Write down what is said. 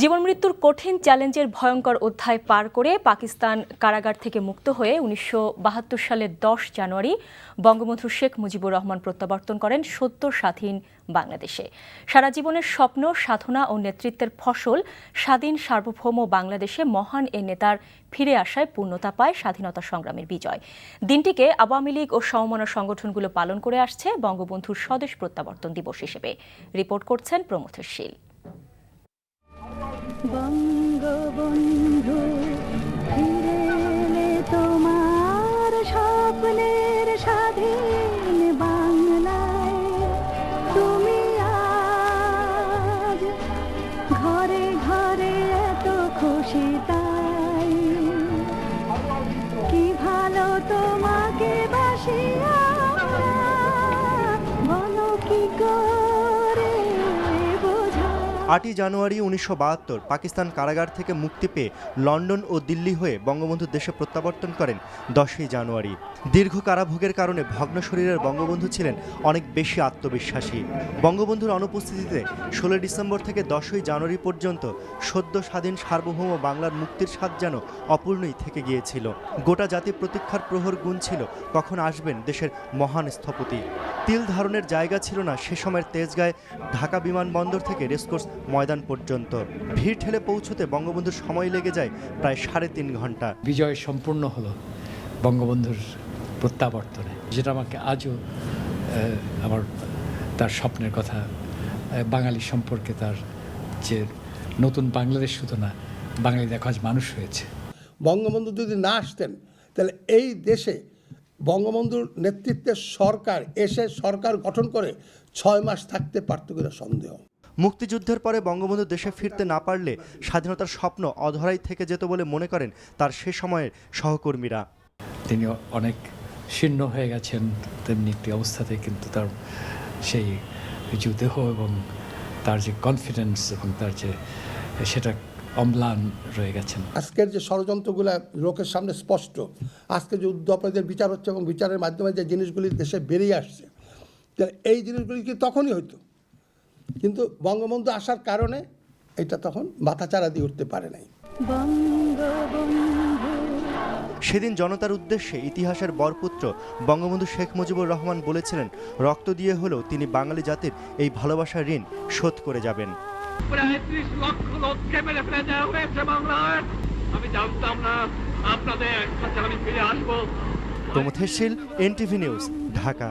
জীবন মৃত্যুর কঠিন চ্যালেঞ্জের ভয়ঙ্কর অধ্যায় পার করে পাকিস্তান কারাগার থেকে মুক্ত হয়ে ১৯৭২ সালের ১০ জানুয়ারি বঙ্গবন্ধু শেখ মুজিবুর রহমান প্রত্যাবর্তন করেন সদ্য স্বাধীন বাংলাদেশে। সারা জীবনের স্বপ্ন, সাধনা ও নেতৃত্বের ফসল স্বাধীন সার্বভৌম বাংলাদেশে মহান এ নেতার ফিরে আসায় পূর্ণতা পায় স্বাধীনতা সংগ্রামের বিজয়। দিনটিকে আওয়ামী লীগ ও সমমনা সংগঠনগুলো পালন করে আসছে বঙ্গবন্ধুর স্বদেশ প্রত্যাবর্তন দিবস হিসেবে। রিপোর্ট করছেন প্রমথের শীল। বঙ্গবন্ধু ফিরে এলে তোমার স্বপ্নের স্বাধীন বাংলায়, তুমি আজ ঘরে ঘরে এত খুশি তাই, কি ভালো তোমাকে বাসি বলো কি করে। ৮ই জানুয়ারি ১৯৭২ পাকিস্তান কারাগার থেকে মুক্তি পেয়ে লন্ডন ও দিল্লি হয়ে বঙ্গবন্ধু দেশে প্রত্যাবর্তন করেন ১০ই জানুয়ারি। দীর্ঘ কারাভোগের কারণে ভগ্ন শরীরের বঙ্গবন্ধু ছিলেন অনেক বেশি আত্মবিশ্বাসী। বঙ্গবন্ধুর অনুপস্থিতিতে ১৬ ডিসেম্বর থেকে ১০ই জানুয়ারি পর্যন্ত সদ্য স্বাধীন সার্বভৌম বাংলার মুক্তির স্বাদ যেন অপূর্ণই থেকে গিয়েছিল। গোটা জাতি প্রতীক্ষার প্রহর গুনছিল কখন আসবেন দেশের মহান স্থপতি। তিল ধারণের জায়গা ছিল না সে সময়ের তেজগাঁয় ঢাকা বিমানবন্দর থেকে রেসকোর্স ময়দান পর্যন্ত। ভিড় ঠেলে পৌঁছতে বঙ্গবন্ধুর সময় লেগে যায় প্রায় ৩.৫ ঘন্টা। বিজয় সম্পূর্ণ হলো বঙ্গবন্ধুর প্রত্যাবর্তনে, যেটা আমাকে আজও আমার তার স্বপ্নের কথা, বাঙালি সম্পর্কে তার যে নতুন বাংলাদেশ শুধু না, বাঙালি দেখো আজ মানুষ হয়েছে। বঙ্গবন্ধু যদি না আসতেন তাহলে এই দেশে বঙ্গবন্ধুর নেতৃত্বের সরকার এসে সরকার গঠন করে ৬ মাস থাকতে পারত কিনা সন্দেহ। মুক্তিযুদ্ধের পরে বঙ্গবন্ধু দেশে ফিরতে না পারলে স্বাধীনতার স্বপ্ন অধরাই থেকে যেত বলে মনে করেন তার সে সময়ের সহকর্মীরা। তিনি অনেক শীর্ণ হয়ে গেছেন, তেমনি একটি অবস্থাতে কিন্তু তার সেই যে দেহ এবং তার যে কনফিডেন্স এবং তার যে সেটা অম্লান রয়ে গেছেন। আজকের যে ষড়যন্ত্রগুলো লোকের সামনে স্পষ্ট, আজকে যে উদ্যোগীদের বিচার হচ্ছে এবং বিচারের মাধ্যমে যে জিনিসগুলি দেশে বেরিয়ে আসছে, এই জিনিসগুলি কি তখনই হইতো, কিন্তু বঙ্গবন্ধু আসার কারণে এটা তখন মাথাচাড়া দিয়ে উঠতে পারে নাই। সেদিন জনতার উদ্দেশ্যে ইতিহাসের বরপুত্র বঙ্গবন্ধু শেখ মুজিবুর রহমান বলেছিলেন, রক্ত দিয়ে হলেও তিনি বাঙালি জাতির এই ভালোবাসার ঋণ শোধ করে যাবেন। প্রায় ৩০ লক্ষ লোককে মেরে ফেলে দেওয়া হয়েছে বাংলায়। আমি জানতাম না আপনাদের কাছে আমি ফিরে আসবো। প্রমথের শীল, NTV নিউজ, ঢাকা।